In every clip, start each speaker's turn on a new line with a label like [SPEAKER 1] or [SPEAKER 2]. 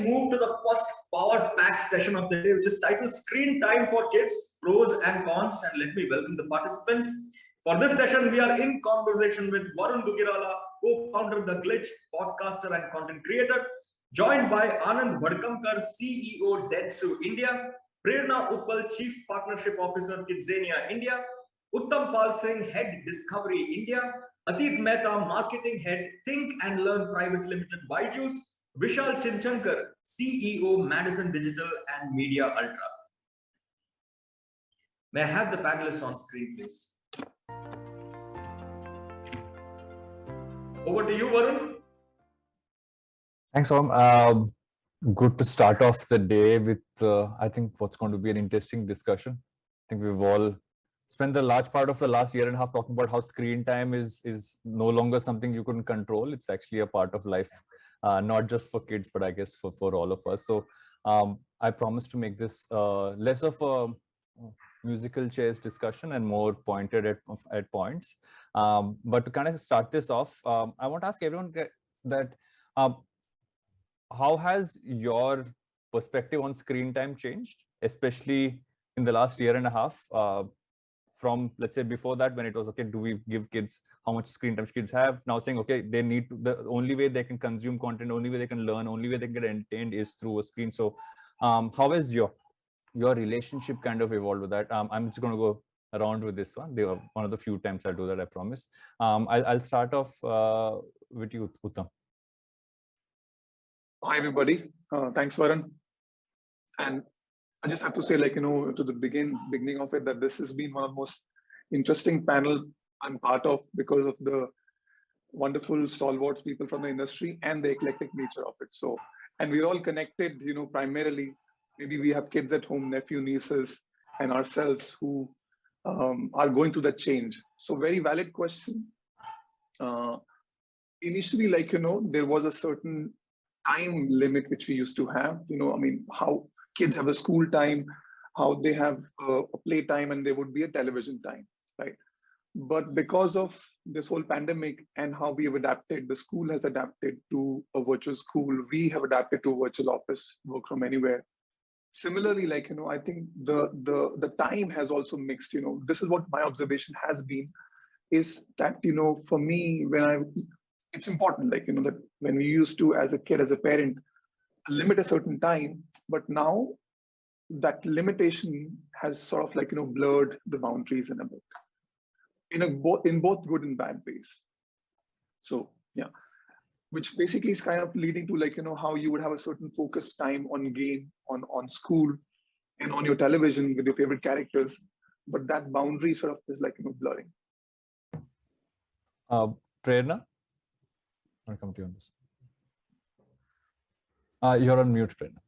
[SPEAKER 1] move to the first power-packed session of the day, which is titled Screen Time for Kids, Pros and Cons. And let me welcome the participants. For this session, we are in conversation with Varun Dugirala, co-founder of The Glitch, podcaster and content creator, joined by Anand Vadkamkar, CEO, Dentsu India, Prerna Uppal, Chief Partnership Officer, Kidzania India, Uttam Pal Singh, Head Discovery India, Atit Mehta, Marketing Head, Think and Learn Private Limited, Byju's, Vishal Chinchankar, CEO, Madison Digital and Media Ultra. May I have the panelists on screen, please? Over to you, Varun.
[SPEAKER 2] Thanks, Om. Good to start off the day with, I think, what's going to be an interesting discussion. I think we've all spent the large part of the last year and a half talking about how screen time is no longer something you can control. It's actually a part of life, not just for kids, but I guess for all of us. So I promise to make this less of a musical chairs discussion and more pointed at points. But to kind of start this off, I want to ask everyone that how has your perspective on screen time changed, especially in the last year and a half? From, let's say, before that, when it was, okay, do we give kids how much screen time kids have? Now saying, okay, they need to, the only way they can consume content, only way they can learn, only way they can get entertained is through a screen. So how has your relationship kind of evolved with that? I'm just going to go around with this one. They were one of the few times I'll do that, I promise. I'll start off with you, Uttam.
[SPEAKER 3] Hi, everybody. Thanks, Varun. And I just have to say, like, to the beginning of it, that this has been one of the most interesting panel I'm part of because of the wonderful stalwarts people from the industry and the eclectic nature of it. So, and we're all connected, primarily, maybe we have kids at home, nephew, nieces, and ourselves who are going through that change. So very valid question. Initially, like, there was a certain time limit which we used to have, how kids have a school time, how they have a play time, and there would be a television time, right? But because of this whole pandemic and how we have adapted, the school has adapted to a virtual school, we have adapted to a virtual office, work from anywhere. Similarly, like, I think the time has also mixed, this is what my observation has been, is that, for me, it's important, like, that when we used to, as a kid, as a parent, limit a certain time, but now that limitation has sort of like, blurred the boundaries in a bit, in both good and bad ways. So, yeah, which basically is kind of leading to, like, how you would have a certain focus time on game, on school, and on your television with your favorite characters, but that boundary sort of is like, blurring.
[SPEAKER 2] Prerna, I'll come to you on this. You're on mute, Prerna.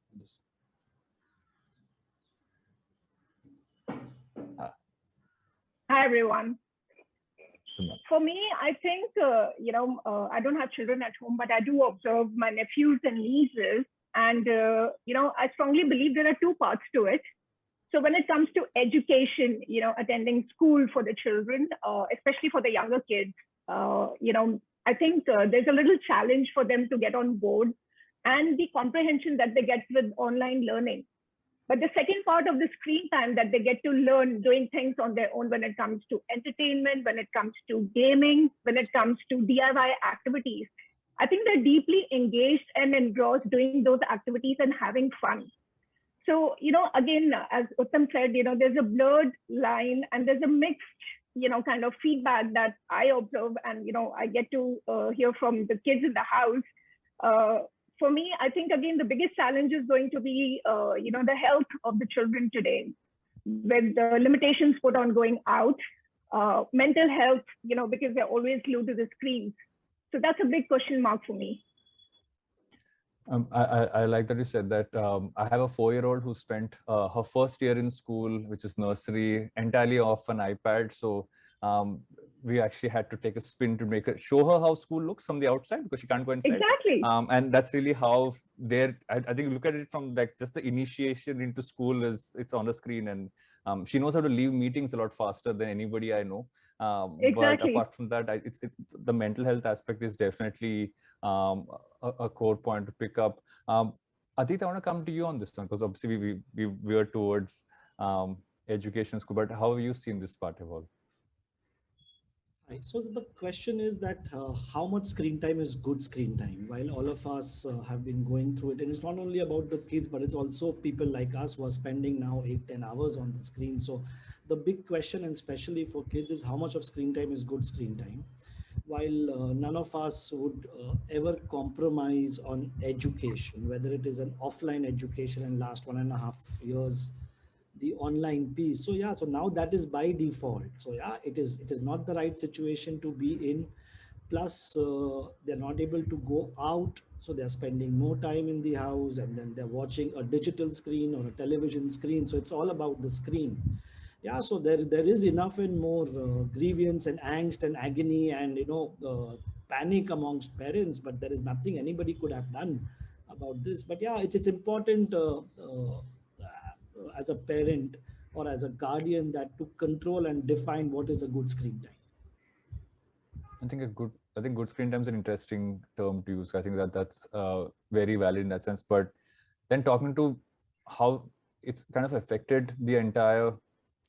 [SPEAKER 4] Hi, everyone. For me, I think, I don't have children at home, but I do observe my nephews and nieces. And, I strongly believe there are two parts to it. So when it comes to education, attending school for the children, especially for the younger kids, I think there's a little challenge for them to get on board and the comprehension that they get with online learning. But the second part of the screen time that they get to learn doing things on their own when it comes to entertainment, when it comes to gaming, when it comes to DIY activities, I think they're deeply engaged and engrossed doing those activities and having fun. So, again, as Uttam said, there's a blurred line and there's a mixed, kind of feedback that I observe and, I get to hear from the kids in the house. For me, I think, again, the biggest challenge is going to be, the health of the children today, with the limitations put on going out, mental health, because they're always glued to the screens. So that's a big question mark for me.
[SPEAKER 2] I like that you said that. I have a 4-year-old who spent her first year in school, which is nursery, entirely off an iPad. So we actually had to take a spin to show her how school looks from the outside because she can't go inside.
[SPEAKER 4] Exactly.
[SPEAKER 2] And that's really how I think look at it from like just the initiation into school it's on the screen, and she knows how to leave meetings a lot faster than anybody I know.
[SPEAKER 4] Exactly.
[SPEAKER 2] But apart from that, it's the mental health aspect is definitely a core point to pick up. Adit, I want to come to you on this one because obviously we are towards education school, but how have you seen this part evolve?
[SPEAKER 5] So the question is that how much screen time is good screen time? While all of us have been going through it, and it's not only about the kids, but it's also people like us who are spending now 8-10 hours on the screen. So the big question, and especially for kids, is how much of screen time is good screen time? While none of us would ever compromise on education, whether it is an offline education and last 1.5 years, the online piece. So yeah, so now that is by default. So yeah, it is not the right situation to be in. Plus they're not able to go out, so they're spending more time in the house, and then they're watching a digital screen or a television screen. So it's all about the screen. Yeah, so there is enough and more grievance and angst and agony and panic amongst parents, but there is nothing anybody could have done about this. But yeah, it's important as a parent or as a guardian that to control and define what is a good screen time.
[SPEAKER 2] I think good screen time is an interesting term to use. I think that's very valid in that sense. But then talking to how it's kind of affected the entire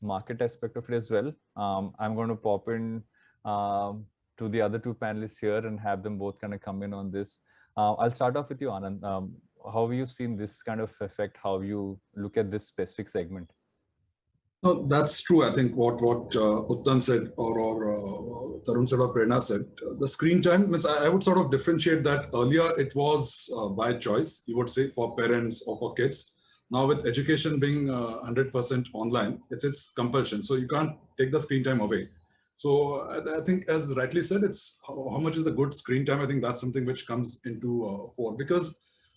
[SPEAKER 2] market aspect of it as well. I'm going to pop in to the other two panelists here and have them both kind of come in on this. I'll start off with you, Anand. How have you seen this kind of affect how you look at this specific segment?
[SPEAKER 6] No, that's true. I think what Uttam said or Tarun said or Prerna said, the screen time means I would sort of differentiate that. Earlier it was by choice, you would say, for parents or for kids. Now with education being 100% online, it's compulsion. So you can't take the screen time away. So I think, as rightly said, it's how much is the good screen time. I think that's something which comes into fore, because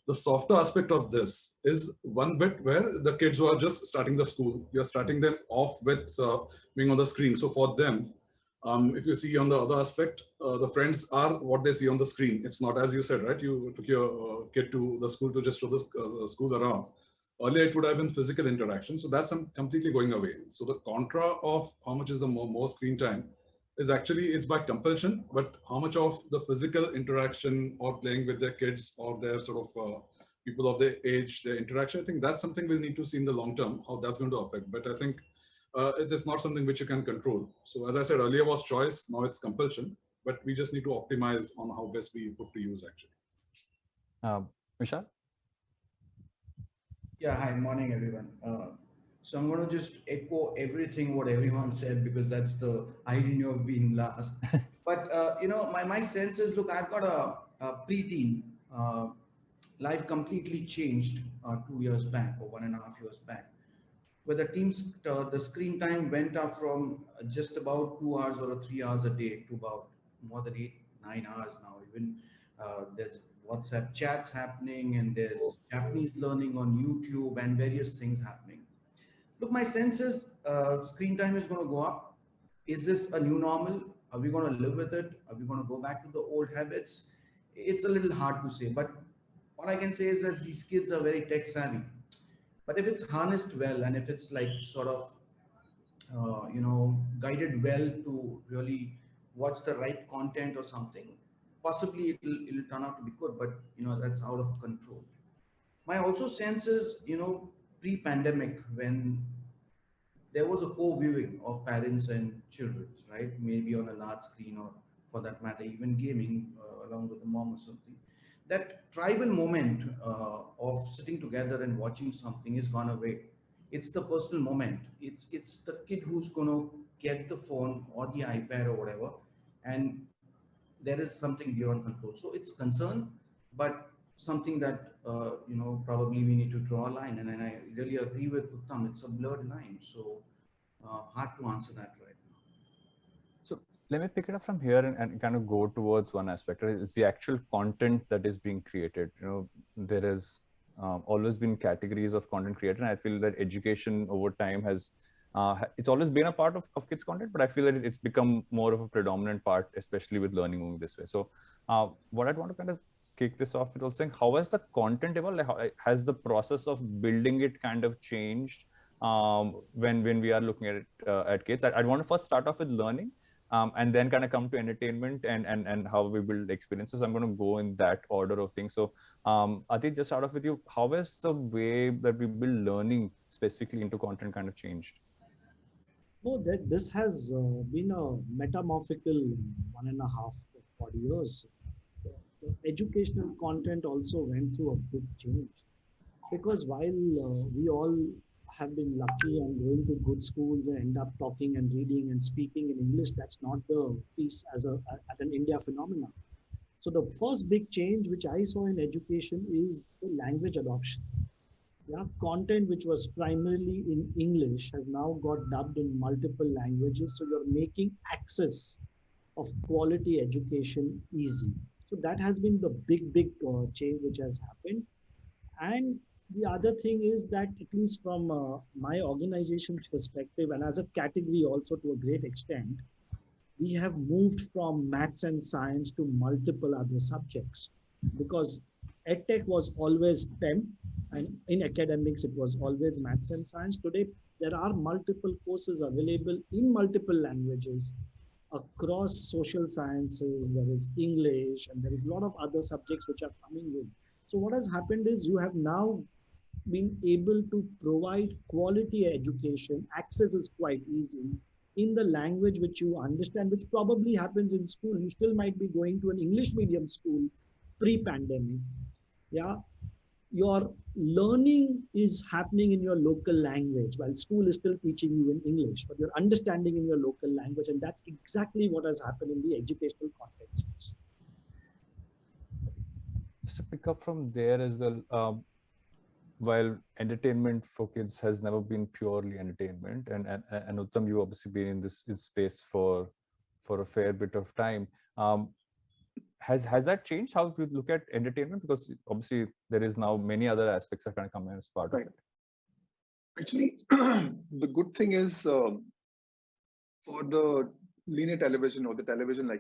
[SPEAKER 6] the softer aspect of this is one bit where the kids who are just starting the school, you're starting them off with being on the screen. So for them, if you see on the other aspect, the friends are what they see on the screen. It's not, as you said, right? You took your kid to the school to just show the school around. Earlier, it would have been physical interaction. So that's completely going away. So the contra of how much is the more screen time is actually, it's by compulsion, but how much of the physical interaction or playing with their kids or their sort of people of their age, their interaction, I think that's something we'll need to see in the long term, how that's going to affect. But I think it is not something which you can control. So as I said, earlier was choice, now it's compulsion, but we just need to optimize on how best we put to use actually.
[SPEAKER 2] Vishal?
[SPEAKER 7] Yeah, hi, morning everyone. So I'm going to just echo everything what everyone said, because that's the irony of being last. But my sense is, look, I've got a preteen. Life completely changed 2 years back or 1.5 years back, where the screen time went up from just about 2 hours or 3 hours a day to about more than 8-9 hours now. Even there's WhatsApp chats happening, and there's Japanese learning on YouTube and various things happening. Look, my sense is screen time is going to go up. Is this a new normal? Are we going to live with it? Are we going to go back to the old habits? It's a little hard to say, but what I can say is that these kids are very tech savvy. But if it's harnessed well, and if it's like sort of, guided well to really watch the right content or something, possibly it'll turn out to be good, but that's out of control. My also sense is, pre-pandemic, when there was a co-viewing of parents and children, right? Maybe on a large screen, or for that matter, even gaming along with the mom or something. That tribal moment of sitting together and watching something is gone away. It's the personal moment. It's the kid who's going to get the phone or the iPad or whatever, and there is something beyond control. So it's concern, but something that probably we need to draw a line. And I really agree with Uttam. It's a blurred line, so hard to answer that right now.
[SPEAKER 2] So let me pick it up from here and kind of go towards one aspect. Right? It's the actual content that is being created. There has always been categories of content created, and I feel that education over time has it's always been a part of kids content, but I feel that it's become more of a predominant part, especially with learning moving this way. So what I'd want to kind of kick this off with also saying, how has the content evolved? Like, has the process of building it kind of changed when we are looking at it at kids? I'd want to first start off with learning. and then kind of come to entertainment and how we build experiences. I'm going to go in that order of things. So Atit, just start off with you. How has the way that we build learning specifically into content kind of changed?
[SPEAKER 5] No, that this has been a metamorphical 1.5 odd years. The educational content also went through a big change, because while we all have been lucky and going to good schools and end up talking and reading and speaking in English, that's not the piece as an India phenomena. So the first big change which I saw in education is the language adoption. Yeah, content which was primarily in English has now got dubbed in multiple languages. So you're making access of quality education easy. So that has been the big change which has happened. And the other thing is that, at least from my organization's perspective, and as a category also to a great extent, we have moved from maths and science to multiple other subjects, because EdTech was always STEM, and in academics it was always maths and science. Today there are multiple courses available in multiple languages across social sciences. There is English and there is a lot of other subjects which are coming in. So what has happened is you have now been able to provide quality education. Access is quite easy in the language which you understand, which probably happens in school. You still might be going to an English medium school pre-pandemic. Yeah, your learning is happening in your local language, while school is still teaching you in English, but you're understanding in your local language. And that's exactly what has happened in the educational context.
[SPEAKER 2] Just to pick up from there as well, while entertainment for kids has never been purely entertainment, and Uttam, you obviously been in this space for a fair bit of time. Has that changed how we look at entertainment? Because obviously there is now many other aspects that kind of come as part of it.
[SPEAKER 3] Actually, the good thing is for the linear television or the television,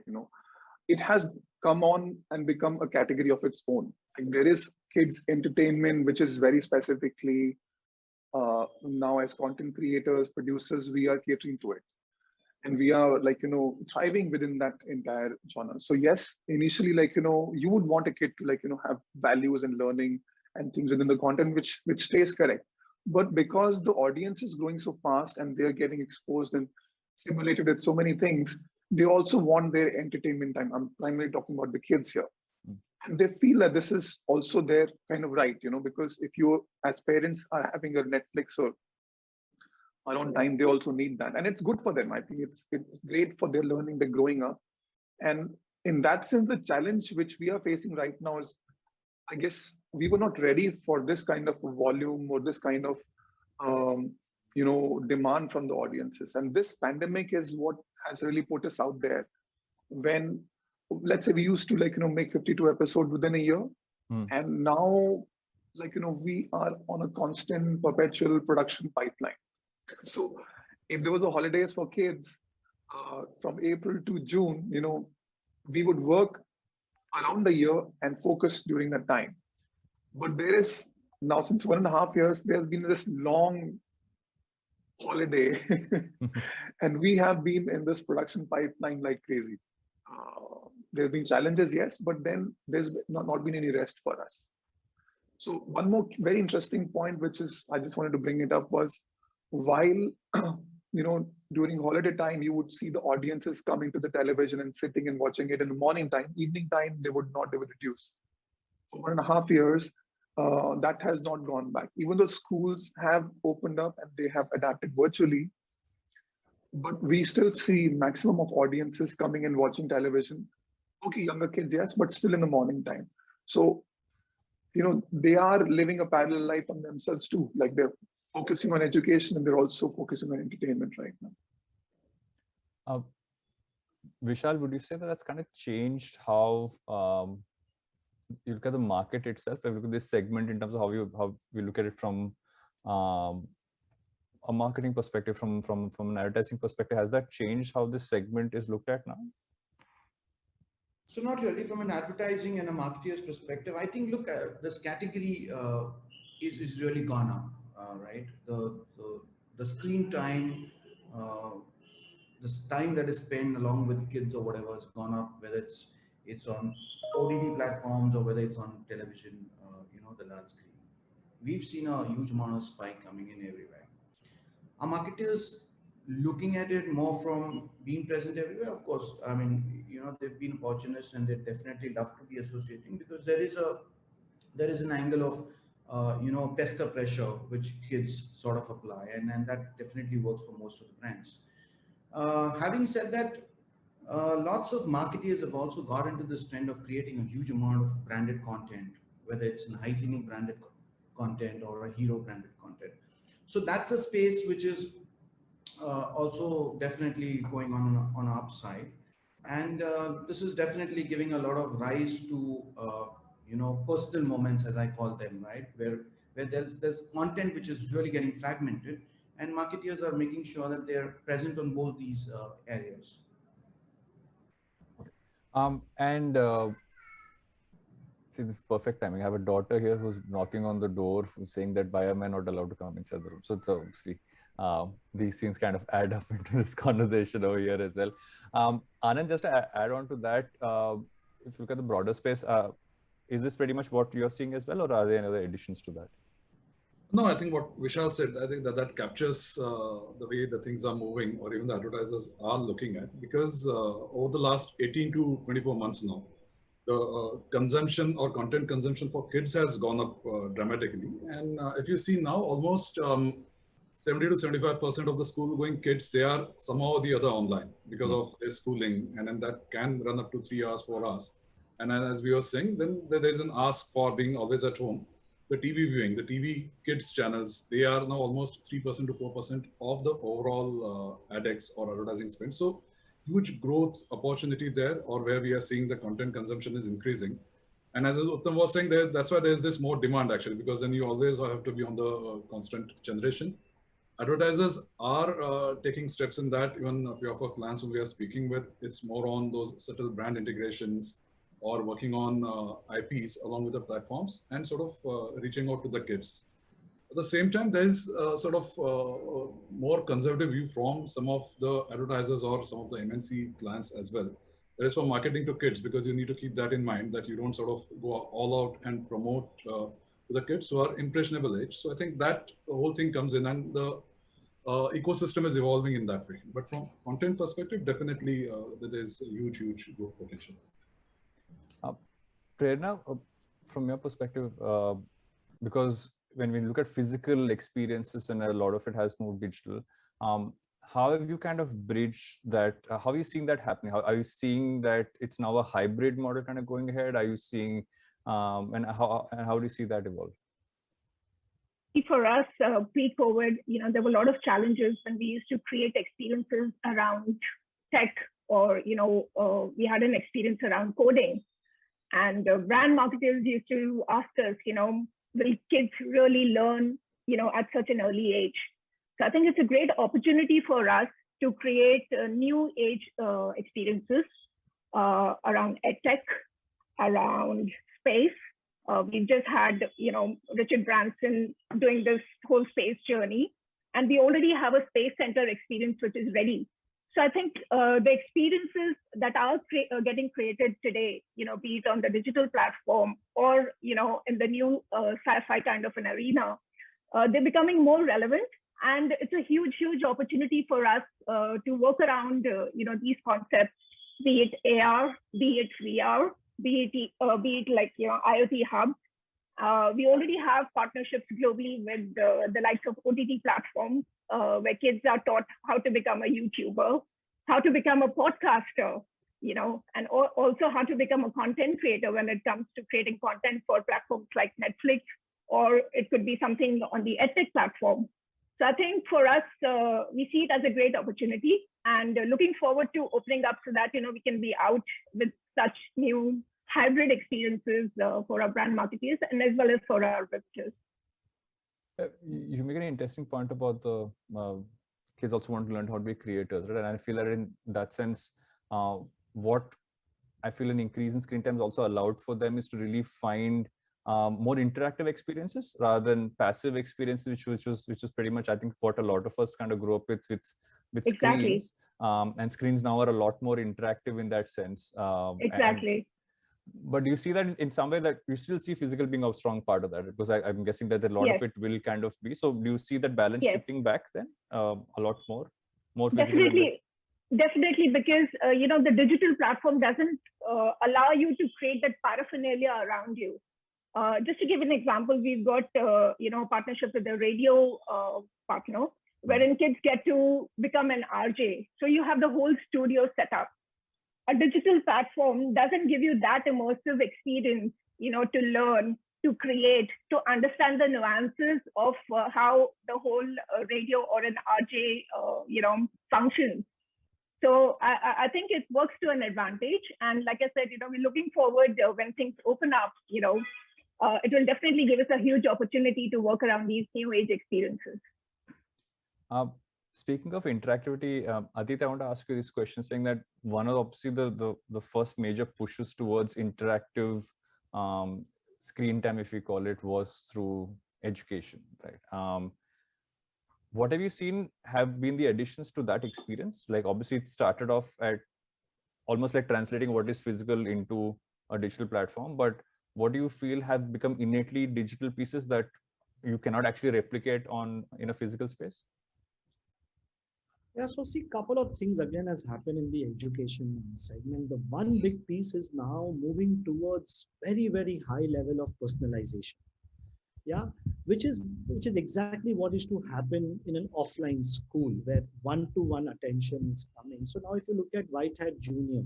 [SPEAKER 3] it has come on and become a category of its own. Like, there is kids entertainment, which is very specifically now, as content creators, producers, we are catering to it. And we are thriving within that entire genre. So yes, initially, you would want a kid to have values and learning and things within the content, which stays correct. But because the audience is growing so fast and they're getting exposed and stimulated with so many things, they also want their entertainment time. I'm primarily talking about the kids here. And they feel that this is also their kind of right, because if you as parents are having a Netflix or around time, they also need that. And it's good for them. I think it's great for their learning, they're growing up. And in that sense, the challenge which we are facing right now is, I guess, we were not ready for this kind of volume or this kind of, demand from the audiences. And this pandemic is what has really put us out there. When, let's say, we used to make 52 episodes within a year. And now, we are on a constant perpetual production pipeline. So if there was a holidays for kids from April to June, we would work around the year and focus during that time. But there is now, since 1.5 years, there's been this long holiday and we have been in this production pipeline like crazy. There have been challenges, yes, but then there's not been any rest for us. So one more very interesting point, which is, I just wanted to bring it up, was while, during holiday time, you would see the audiences coming to the television and sitting and watching it in the morning time. Evening time, they would reduce. For 1.5 years, that has not gone back. Even though schools have opened up and they have adapted virtually, but we still see maximum of audiences coming and watching television. Okay, younger kids, yes, but still in the morning time. So, they are living a parallel life on themselves too. Like, they're focusing on education and they're also focusing on entertainment right now.
[SPEAKER 2] Vishal, would you say that that's kind of changed how you look at the market itself? If you look at this segment in terms of how you look at it from a marketing perspective, from an advertising perspective, has that changed how this segment is looked at now?
[SPEAKER 7] So not really from an advertising and a marketer's perspective. I think, look, this category is really gone up, right? The screen time this time that is spent along with kids or whatever has gone up, whether it's on OTT platforms or whether it's on television, the large screen. We've seen a huge amount of spike coming in everywhere. Are marketers looking at it more from being present everywhere? Of course, I mean, they've been opportunists and they definitely love to be associating, because there is an angle of pester pressure which kids sort of apply, and that definitely works for most of the brands. Having said that, lots of marketeers have also got into this trend of creating a huge amount of branded content, whether it's an hygienic branded content or a hero branded content. So that's a space which is also definitely going on our upside, and this is definitely giving a lot of rise to personal moments, as I call them, right, where there's content which is really getting fragmented, and marketeers are making sure that they're present on both these areas.
[SPEAKER 2] And see, this is perfect timing. I have a daughter here who's knocking on the door, who's saying that why am I not allowed to come inside the room? So it's obviously these things kind of add up into this conversation over here as well. Anand, just to add on to that, if you look at the broader space, is this pretty much what you're seeing as well, or are there any other additions to that?
[SPEAKER 6] No, I think what Vishal said, I think that captures the way the things are moving, or even the advertisers are looking at, because over the last 18 to 24 months now, the consumption or content consumption for kids has gone up dramatically. And if you see now, almost 70 to 75% of the school going kids, they are somehow or the other online because of their schooling. And then that can run up to 3 hours, 4 hours. And as we were saying, then there's an ask for being always at home. The TV viewing, the TV kids channels, they are now almost 3% to 4% of the overall AdX or advertising spend. So huge growth opportunity there, or where we are seeing the content consumption is increasing. And as Uttam was saying, that's why there's this more demand actually, because then you always have to be on the constant generation. Advertisers are taking steps in that. Even a few of our clients who we are speaking with, it's more on those subtle brand integrations or working on IPs along with the platforms and sort of reaching out to the kids. At the same time, there's sort of more conservative view from some of the advertisers or some of the MNC clients as well. There is for marketing to kids, because you need to keep that in mind, that you don't sort of go all out and promote to the kids who are impressionable age. So I think that the whole thing comes in, and the ecosystem is evolving in that way. But from content perspective, definitely there is a huge growth potential.
[SPEAKER 2] Prerna, from your perspective, because when we look at physical experiences and a lot of it has moved digital, how have you kind of bridged that? How are you seeing that happening? How are you seeing that it's now a hybrid model kind of going ahead? Are you seeing, and how do you see that evolve?
[SPEAKER 4] For us, pre-COVID, there were a lot of challenges when we used to create experiences around tech, or, we had an experience around coding. And brand marketers used to ask us, will kids really learn, at such an early age? So I think it's a great opportunity for us to create new age experiences around edtech, around space. We've just had, Richard Branson doing this whole space journey, and we already have a space center experience which is ready. So I think the experiences that are getting created today, be it on the digital platform or, in the new sci-fi kind of an arena, they're becoming more relevant. And it's a huge opportunity for us to work around, these concepts, be it AR, be it VR, be it like, IoT hubs. We already have partnerships globally with the likes of OTT platforms, where kids are taught how to become a YouTuber, how to become a podcaster, and also how to become a content creator when it comes to creating content for platforms like Netflix, or it could be something on the edtech platform. So I think for us, we see it as a great opportunity, and looking forward to opening up so that, we can be out with such new hybrid experiences for our brand marketers and as well as for our visitors.
[SPEAKER 2] You make an interesting point about the kids also want to learn how to be creators, right? And I feel that in that sense, what I feel an increase in screen time is also allowed for them is to really find more interactive experiences rather than passive experiences, which was pretty much, I think, what a lot of us kind of grew up with
[SPEAKER 4] Exactly.
[SPEAKER 2] screens. and screens now are a lot more interactive in that sense.
[SPEAKER 4] Exactly.
[SPEAKER 2] But do you see that in some way that you still see physical being a strong part of that? Because I'm guessing that a lot
[SPEAKER 4] Yes.
[SPEAKER 2] of it will kind of be. So do you see that balance
[SPEAKER 4] Yes.
[SPEAKER 2] shifting back then a lot more physical?
[SPEAKER 4] Definitely. Definitely, because the digital platform doesn't allow you to create that paraphernalia around you. Just to give an example, we've got a partnership with a radio partner, wherein kids get to become an RJ. So you have the whole studio set up. A digital platform doesn't give you that immersive experience, to learn, to create, to understand the nuances of how the whole radio or an RJ, functions. So I think it works to an advantage. And like I said, we're looking forward when things open up, it will definitely give us a huge opportunity to work around these new age experiences.
[SPEAKER 2] Speaking of interactivity, Adit, I want to ask you this question, saying that one of obviously the first major pushes towards interactive screen time, if we call it, was through education, right? What have you seen have been the additions to that experience? Like obviously it started off at almost like translating what is physical into a digital platform, but what do you feel have become innately digital pieces that you cannot actually replicate in a physical space?
[SPEAKER 5] Yeah, so see, couple of things again has happened in the education segment. The one big piece is now moving towards very, very high level of personalization. Yeah, which is exactly what is to happen in an offline school where one-to-one attention is coming. So now if you look at White Hat Junior,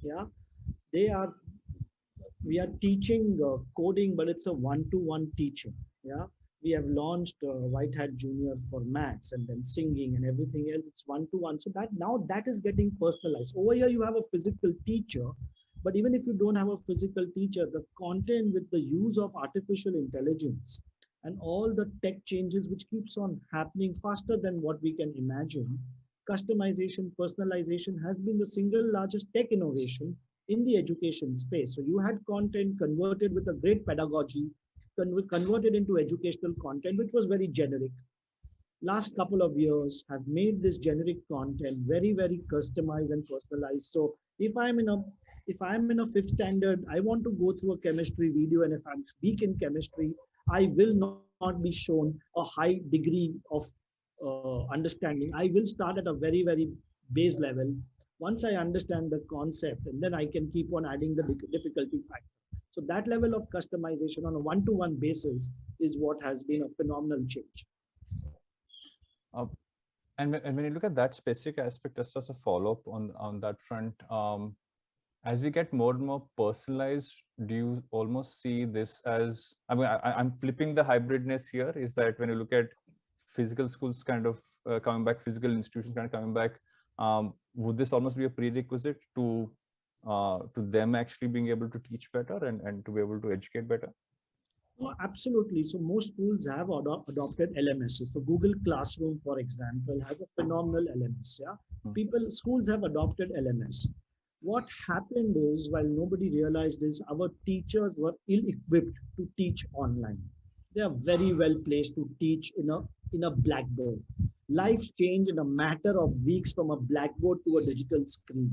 [SPEAKER 5] yeah, we are teaching coding, but it's a one-to-one teaching. Yeah, we have launched White Hat Junior for maths and then singing and everything else. It's one-to-one. So that is getting personalized. Over here, you have a physical teacher, but even if you don't have a physical teacher, the content with the use of artificial intelligence and all the tech changes, which keeps on happening faster than what we can imagine, customization, personalization has been the single largest tech innovation in the education space. So you had content converted with a great pedagogy, converted into educational content, which was very generic. Last couple of years have made this generic content very, very customized and personalized. So if I'm in a fifth standard, I want to go through a chemistry video, and if I'm weak in chemistry, I will not be shown a high degree of understanding. I will start at a very, very base level. Once I understand the concept, and then I can keep on adding the difficulty factor. So that level of customization on a one-to-one basis is what has been a phenomenal change.
[SPEAKER 2] And when you look at that specific aspect, just as a follow-up on that front, as we get more and more personalized, do you almost see this as, I mean, I'm flipping the hybridness here, is that when you look at physical schools kind of coming back, physical institutions kind of coming back, would this almost be a prerequisite to them actually being able to teach better and to be able to educate better?
[SPEAKER 5] Oh, absolutely. So most schools have adopted LMSs. So Google Classroom, for example, has a phenomenal LMS. Yeah, schools have adopted LMS. What happened is, while nobody realized this, our teachers were ill-equipped to teach online. They are very well placed to teach in a blackboard. Life changed in a matter of weeks from a blackboard to a digital screen.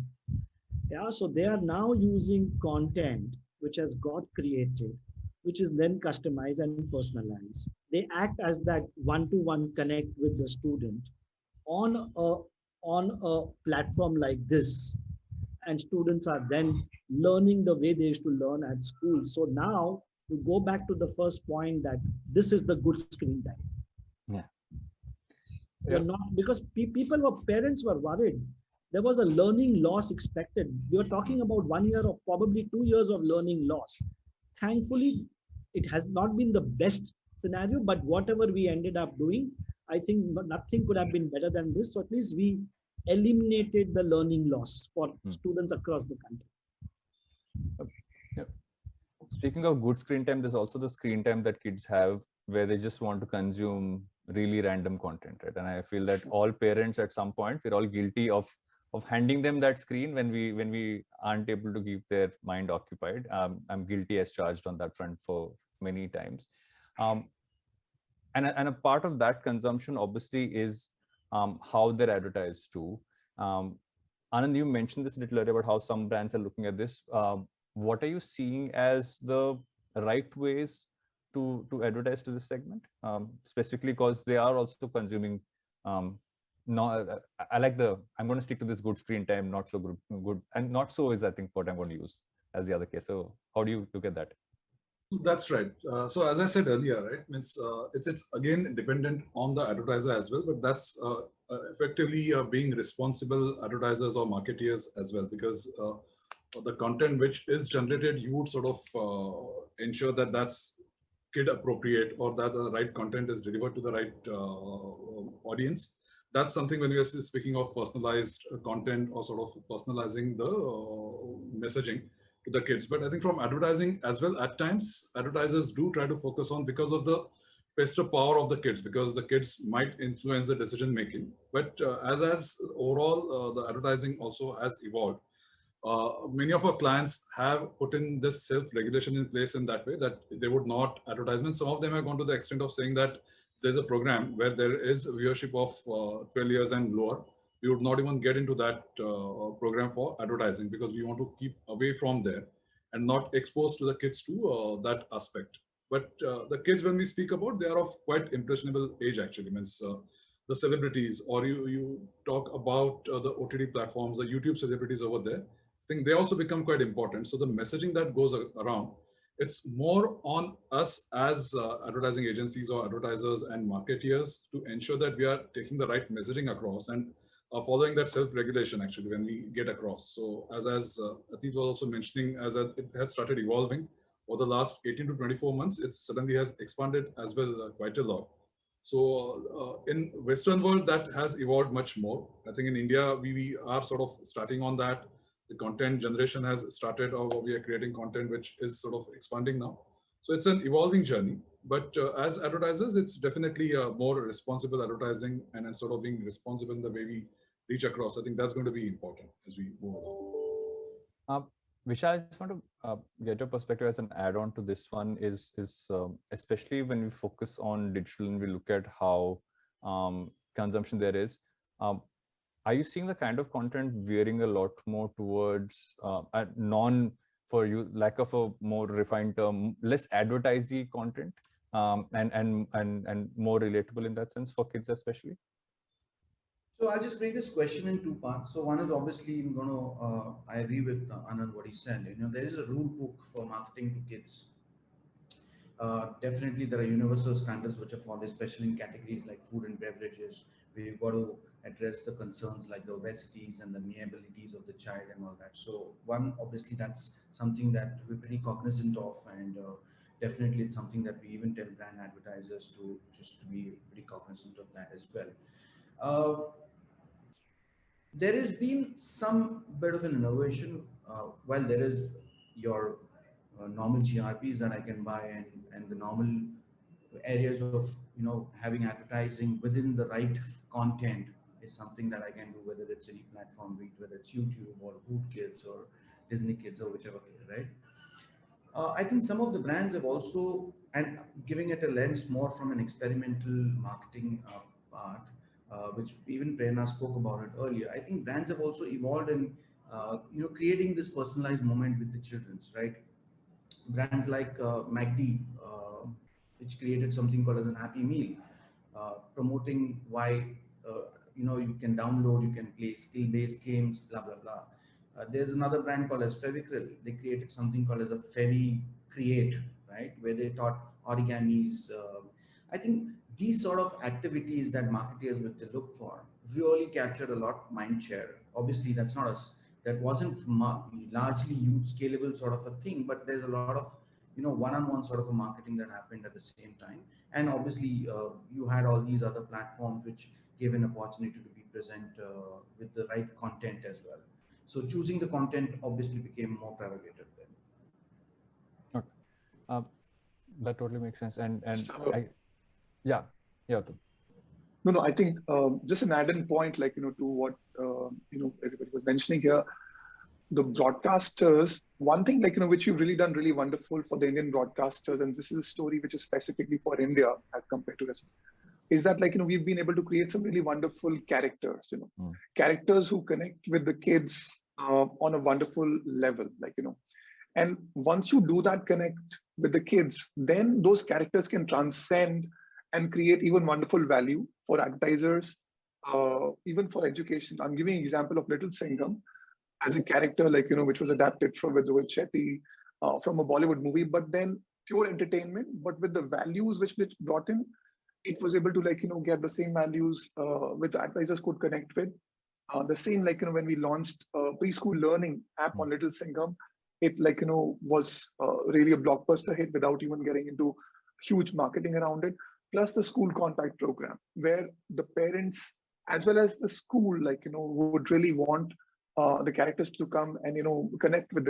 [SPEAKER 5] Yeah, so they are now using content which has got created, which is then customized and personalized. They act as that one-to-one connect with the student on a platform like this. And students are then learning the way they used to learn at school. So now to go back to the first point, that this is the good screen time.
[SPEAKER 2] Yeah.
[SPEAKER 5] Yes. Because parents were worried. There was a learning loss expected. We were talking about 1 year or probably 2 years of learning loss. Thankfully, it has not been the best scenario, but whatever we ended up doing, I think nothing could have been better than this. So at least we eliminated the learning loss for students across the country.
[SPEAKER 2] Yeah. Speaking of good screen time, there's also the screen time that kids have where they just want to consume really random content, right? And I feel that all parents at some point, we're all guilty of handing them that screen when we aren't able to keep their mind occupied. I'm guilty as charged on that front for many times. And a part of that consumption obviously is how they're advertised to. Anand, you mentioned this a little earlier about how some brands are looking at this. What are you seeing as the right ways to advertise to this segment, specifically because they are also consuming? I like I'm going to stick to this good screen time, not so good, and not so is I think what I'm going to use as the other case. So how do you look at that?
[SPEAKER 6] That's right. So as I said earlier, right, means it's again dependent on the advertiser as well, but that's effectively being responsible advertisers or marketeers as well, because the content which is generated, you would sort of ensure that that's kid appropriate or that the right content is delivered to the right audience. That's something when we are speaking of personalized content or sort of personalizing the messaging to the kids. But I think from advertising as well, at times advertisers do try to focus on, because of the pester power of the kids, because the kids might influence the decision making. But as overall the advertising also has evolved, many of our clients have put in this self-regulation in place in that way that they would not advertisement. Some of them have gone to the extent of saying that there's a program where there is a viewership of 12 years and lower. We would not even get into that program for advertising, because we want to keep away from there and not expose to the kids to that aspect. But the kids, when we speak about, they are of quite impressionable age actually. Means the celebrities, or you talk about the OTT platforms, the YouTube celebrities over there, I think they also become quite important. So the messaging that goes around, it's more on us as advertising agencies or advertisers and marketeers to ensure that we are taking the right messaging across and following that self-regulation actually when we get across. So as Atif was also mentioning, as it has started evolving over the last 18 to 24 months, it suddenly has expanded as well quite a lot. So in Western world, that has evolved much more. I think in India, we are sort of starting on that. The content generation has started, or we are creating content which is sort of expanding now. So it's an evolving journey. But as advertisers, it's definitely more responsible advertising and sort of being responsible in the way we reach across. I think that's going to be important as we move along.
[SPEAKER 2] Vishal, I just want to get your perspective as an add-on to this one is especially when we focus on digital and we look at how consumption there is. Are you seeing the kind of content veering a lot more towards for you, lack of a more refined term, less advertising content, and more relatable in that sense for kids especially?
[SPEAKER 7] So I'll just break this question in two parts. So one is obviously I'm going to, I agree with Anand what he said. You know, there is a rule book for marketing to kids. Definitely there are universal standards which are followed, especially in categories like food and beverages, where you've got to address the concerns like the obesities and the near abilities of the child and all that. So one, obviously that's something that we're pretty cognizant of, and definitely it's something that we even tell brand advertisers to just to be pretty cognizant of that as well. There has been some bit of an innovation. While there is your normal GRPs that I can buy and the normal areas of having advertising within the right content is something that I can do, whether it's any platform, whether it's YouTube or Hoot Kids or Disney Kids or whichever kid, right? I think some of the brands have also, and giving it a lens more from an experimental marketing part, which even Prerna spoke about it earlier. I think brands have also evolved in creating this personalized moment with the children's, right? Brands like MACD, which created something called as an Happy Meal, promoting why you can download, you can play skill-based games, blah blah blah. There's another brand called as Fevicril. They created something called as a Fevi Create, right, where they taught origamis. I think these sort of activities that marketers would look for really captured a lot mind share. Obviously, that's not us. That wasn't largely huge scalable sort of a thing, but there's a lot of one-on-one sort of a marketing that happened at the same time. And obviously, you had all these other platforms which gave an opportunity to be present with the right content as well. So choosing the content obviously became more prerogative then.
[SPEAKER 2] Okay. That totally makes sense. And
[SPEAKER 3] So,
[SPEAKER 2] yeah.
[SPEAKER 3] No, I think just an add-in point, like, to what, everybody was mentioning here, the broadcasters, one thing, like, which you've really done really wonderful for the Indian broadcasters, and this is a story which is specifically for India as compared to rest. is that like, we've been able to create some really wonderful characters, characters who connect with the kids on a wonderful level, like, and once you do that connect with the kids, then those characters can transcend and create even wonderful value for advertisers, even for education. I'm giving an example of Little Singham as a character, like, which was adapted from with Rohit Shetty from a Bollywood movie, but then pure entertainment, but with the values which brought in, it was able to like, get the same values which advertisers could connect with. The same, like, when we launched preschool learning app on Little Singham, it like, was really a blockbuster hit without even getting into huge marketing around it. Plus the school contact program, where the parents as well as the school, like, would really want the characters to come and, connect with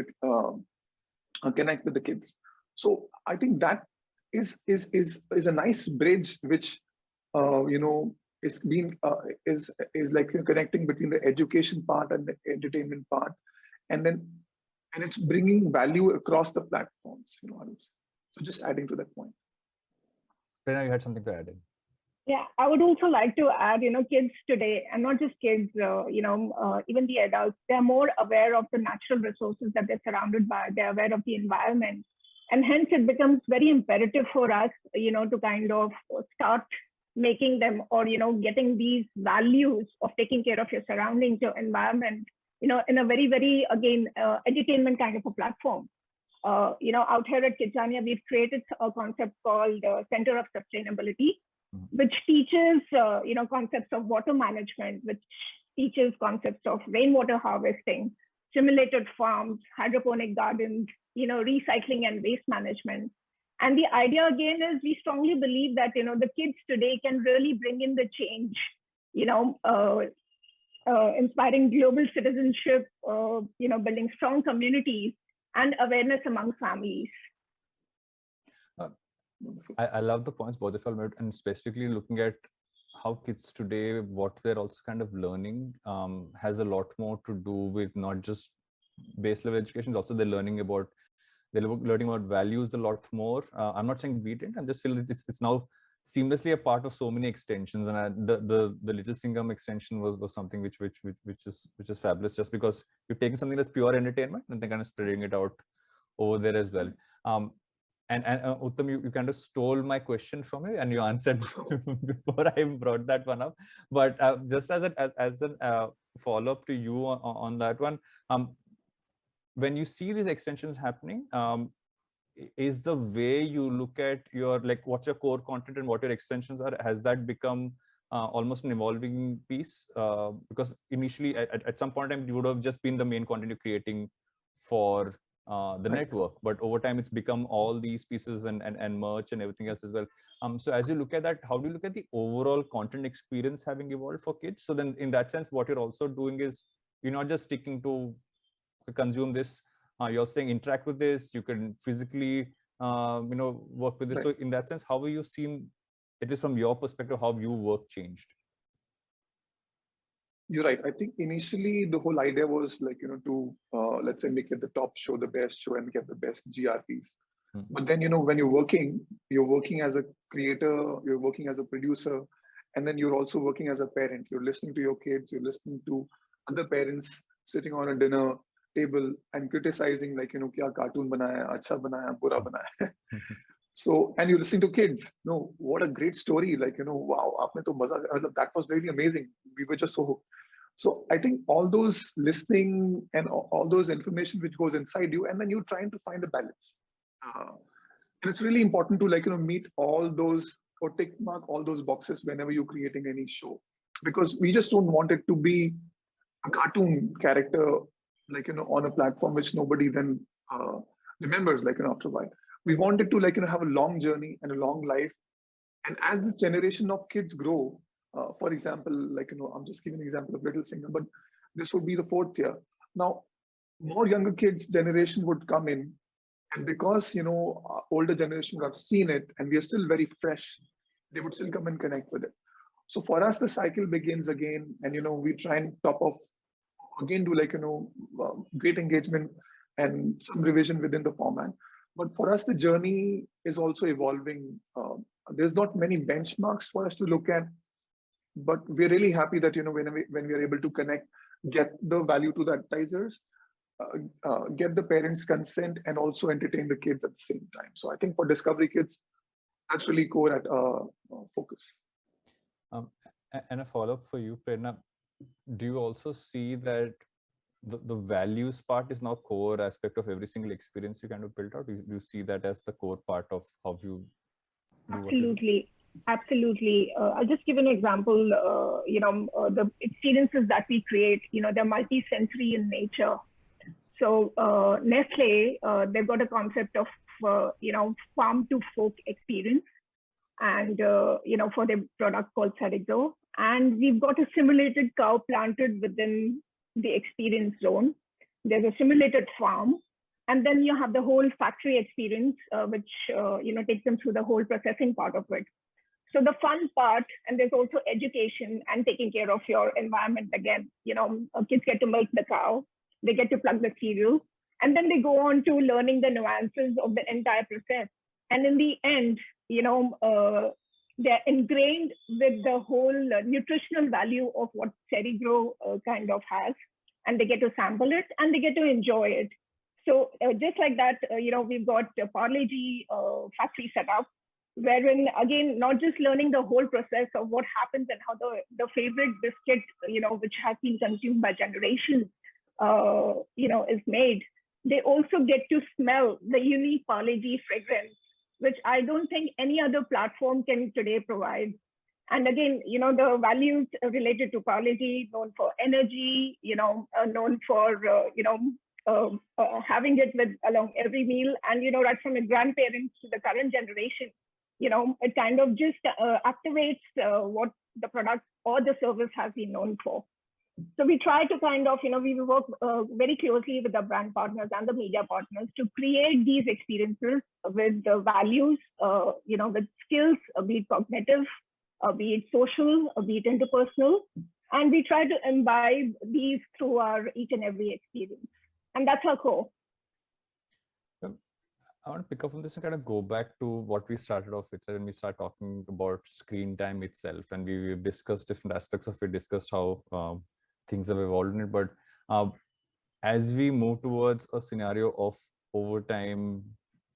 [SPEAKER 3] the kids. So I think that is a nice bridge, which, is being is like connecting between the education part and the entertainment part, and it's bringing value across the platforms, So just adding to that point.
[SPEAKER 2] Prerna, you had something to add in.
[SPEAKER 4] Yeah, I would also like to add, kids today, and not just kids, even the adults, they're more aware of the natural resources that they're surrounded by. They're aware of the environment. And hence it becomes very imperative for us, to kind of start making them, or, getting these values of taking care of your surroundings, your environment, in a very, very, again, entertainment kind of a platform. Out here at Kidzania, we've created a concept called Center of Sustainability, which teaches, concepts of water management, which teaches concepts of rainwater harvesting, simulated farms, hydroponic gardens, recycling and waste management. And the idea again is we strongly believe that, the kids today can really bring in the change, inspiring global citizenship, building strong communities and awareness among families.
[SPEAKER 2] I love the points both of you made, and specifically looking at how kids today, what they're also kind of learning has a lot more to do with not just base level education, also they're learning about values a lot more. I'm not saying we didn't, I just feel that it's now seamlessly a part of so many extensions, and the Little Singham extension was something which is fabulous, just because you're taking something that's pure entertainment and then kind of spreading it out over there as well. And Uttam, you kind of stole my question from me, and you answered before I brought that one up. But just as a follow-up to you on that one, when you see these extensions happening, is the way you look at your, like, what's your core content and what your extensions are, has that become almost an evolving piece? Because initially, at some point in time, you would have just been the main content you're creating for the network, but over time it's become all these pieces and merch and everything else as well. So as you look at that, how do you look at the overall content experience having evolved for kids? So then in that sense, what you're also doing is you're not just sticking to consume this, you're saying interact with this, you can physically work with this.
[SPEAKER 3] Right.
[SPEAKER 2] So in that sense, how have you seen, at least from your perspective, how your work changed?
[SPEAKER 3] You're right. I think initially the whole idea was like, to let's say make it the top show, the best show, and get the best GRPs. But then, when you're working as a creator, you're working as a producer, and then you're also working as a parent. You're listening to your kids, you're listening to other parents sitting on a dinner table and criticizing, like, kya cartoon banaya, acha banaya, bura banaya. So, and you're listening to kids. No, what a great story! Like, wow, aapne to maza, that was really amazing. We were just so hooked. So I think all those listening and all those information which goes inside you, and then you're trying to find a balance. And it's really important to, like, meet all those or tick mark all those boxes whenever you're creating any show, because we just don't want it to be a cartoon character, like, on a platform which nobody then remembers, like, after a while. We want it to, like, have a long journey and a long life. And as this generation of kids grow, for example, like, I'm just giving an example of Little Singham, but this would be the 4th year. Now, more younger kids generation would come in, and because, older generation have seen it and we are still very fresh, they would still come and connect with it. So for us, the cycle begins again, and, we try and top off again, do, like, great engagement and some revision within the format. But for us, the journey is also evolving There's not many benchmarks for us to look at, but we're really happy that, when we are able to connect, get the value to the advertisers, get the parents' consent, and also entertain the kids at the same time. So I think for Discovery Kids, that's really core at focus.
[SPEAKER 2] And a follow-up for you, Prerna, do you also see that the values part is now core aspect of every single experience you kind of built out? Do you see that as the core part of how you do what you do?
[SPEAKER 4] Absolutely. I'll just give an example. The experiences that we create, they're multi-sensory in nature. So Nestle, they've got a concept of, farm to fork experience, and for their product called Cerexo. And we've got a simulated cow planted within the experience zone. There's a simulated farm, and then you have the whole factory experience, which takes them through the whole processing part of it. So the fun part, and there's also education and taking care of your environment again. Kids get to milk the cow, they get to plug the cereal, and then they go on to learning the nuances of the entire process. And in the end, they're ingrained with the whole nutritional value of what Cerexo kind of has, and they get to sample it and they get to enjoy it. So just like that, we've got a Parle-G factory set up, wherein again, not just learning the whole process of what happens and how the favorite biscuit, which has been consumed by generations, is made. They also get to smell the unique Parle-G fragrance, which I don't think any other platform can today provide. And again, the values related to Parle-G, known for energy, known for, having it with along every meal, and, right from the grandparents to the current generation, it kind of just activates what the product or the service has been known for. So we try to kind of, we work very closely with the brand partners and the media partners to create these experiences with the values, with skills, be it cognitive, be it social, be it interpersonal. And we try to imbibe these through our each and every experience. And that's our core.
[SPEAKER 2] I want to pick up on this and kind of go back to what we started off with when we start talking about screen time itself. And we've discussed different aspects of it, discussed how things have evolved in it. But as we move towards a scenario of over time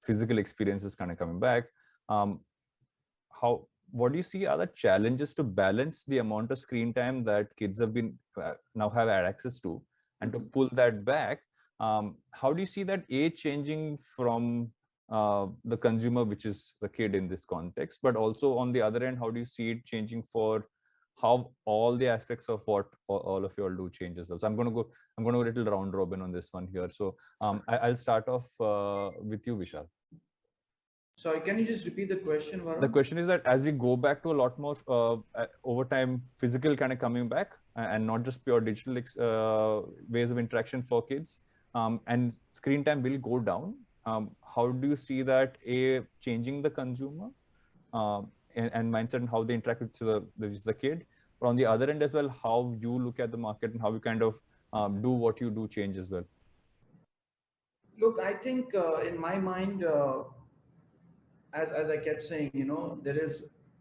[SPEAKER 2] physical experiences kind of coming back, what do you see are the challenges to balance the amount of screen time that kids have been now have had access to, and to pull that back? How do you see that changing from the consumer, which is the kid in this context, but also on the other end, how do you see it changing for how all the aspects of what all of you all do change as well? So I'm going to go a little round robin on this one here. So I'll start off with you, Vishal.
[SPEAKER 7] Sorry, can you just repeat the question, Varun?
[SPEAKER 2] The question is that as we go back to a lot more over time physical kind of coming back, and not just pure digital ways of interaction for kids, and screen time will go down, how do you see that changing the consumer and mindset, and how they interact with the kid? But on the other end as well, how you look at the market and how you kind of do what you do change as well?
[SPEAKER 7] Look, I think in my mind, as I kept saying,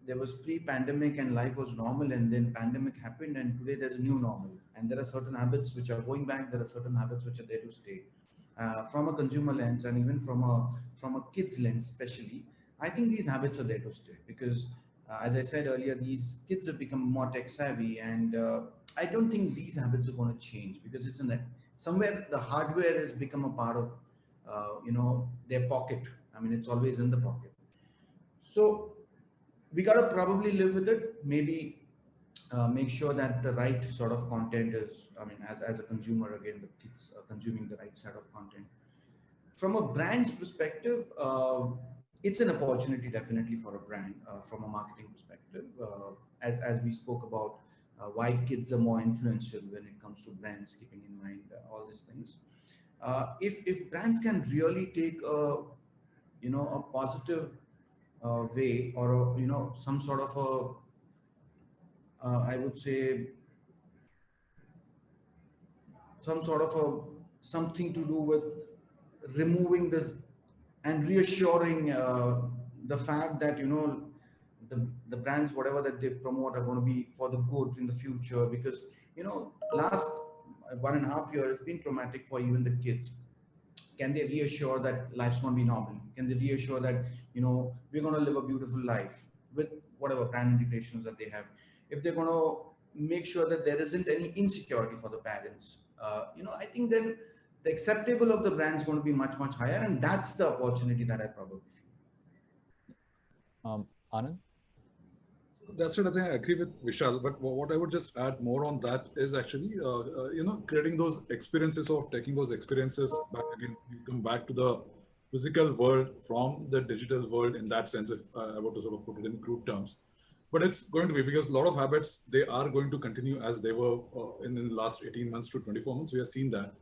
[SPEAKER 7] there was pre-pandemic and life was normal, and then pandemic happened, and today there's a new normal, and there are certain habits which are going back. There are certain habits which are there to stay. From a consumer lens, and even from a kid's lens, especially, I think these habits are there to stay, because as I said earlier, these kids have become more tech savvy, and I don't think these habits are going to change, because it's somewhere the hardware has become a part of their pocket. I mean, it's always in the pocket. So we got to probably live with it. Maybe make sure that the right sort of content is, as a consumer, again, the kids are consuming the right set of content. From a brand's perspective, it's an opportunity definitely for a brand from a marketing perspective. As we spoke about why kids are more influential when it comes to brands, keeping in mind all these things. If brands can really take a positive way, or some sort of I would say something to do with removing this and reassuring the fact that the brands, whatever that they promote, are going to be for the good in the future. Because last 1.5 years has been traumatic for even the kids. Can they reassure that life's going to be normal? Can they reassure that we're going to live a beautiful life with whatever brand integrations that they have? If they're going to make sure that there isn't any insecurity for the parents, I think then the acceptable of the brand is going to be much, much higher, and that's the opportunity that I probably feel.
[SPEAKER 2] Anand?
[SPEAKER 6] That's it. I think I agree with Vishal, but what I would just add more on that is actually, creating those experiences, or taking those experiences back again, you come back to the physical world from the digital world in that sense, if I were to sort of put it in crude terms. But it's going to be, because a lot of habits, they are going to continue as they were in the last 18 months to 24 months. We have seen that.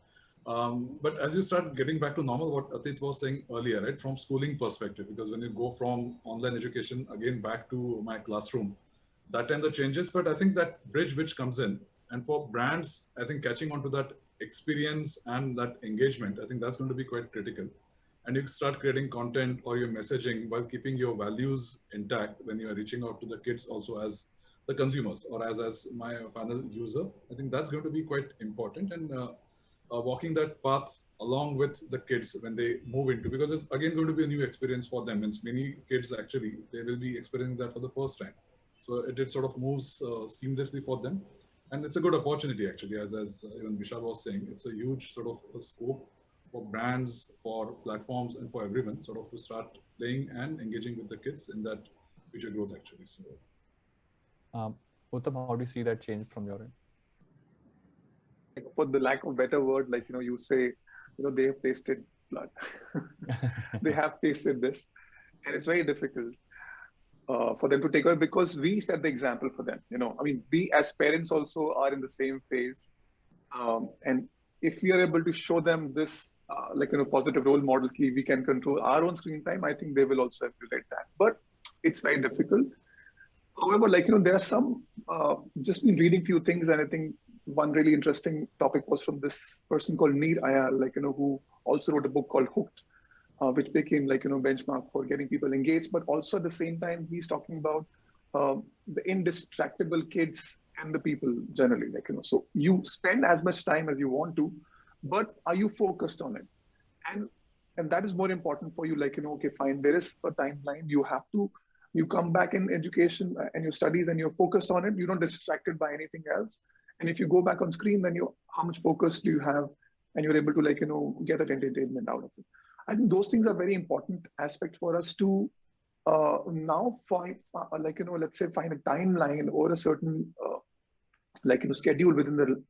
[SPEAKER 6] But as you start getting back to normal, what Atit was saying earlier, right, from schooling perspective, because when you go from online education again back to my classroom, that time the changes. But I think that bridge which comes in, and for brands, I think catching on to that experience and that engagement, I think that's going to be quite critical. And you start creating content or your messaging while keeping your values intact when you are reaching out to the kids also as the consumers, or as my final user. I think that's going to be quite important. And walking that path along with the kids when they move into, because it's again going to be a new experience for them. And many kids actually, they will be experiencing that for the first time. So it sort of moves seamlessly for them. And it's a good opportunity actually, as even Vishal was saying, it's a huge sort of a scope for brands, for platforms, and for everyone sort of to start playing and engaging with the kids in that future growth actually. So,
[SPEAKER 2] Uttam, how do you see that change from your end?
[SPEAKER 3] For the lack of better word, like, you say, they have tasted blood. They have tasted this, and it's very difficult for them to take away, because we set the example for them. We as parents also are in the same phase, and if we are able to show them this, positive role model key, we can control our own screen time. I think they will also emulate that, but it's very difficult. However, there are some, just been reading few things, and I think one really interesting topic was from this person called Neer Ayal, who also wrote a book called Hooked, which became benchmark for getting people engaged. But also at the same time, he's talking about the indistractable kids and the people generally, so you spend as much time as you want to, but are you focused on it? And that is more important for you. Okay, fine, there is a timeline. You come back in education and your studies, and you're focused on it. You're not distracted by anything else. And if you go back on screen, then how much focus do you have? And you're able to get that entertainment out of it. I think those things are very important aspects for us to now find, let's say, find a timeline or a certain, schedule within the,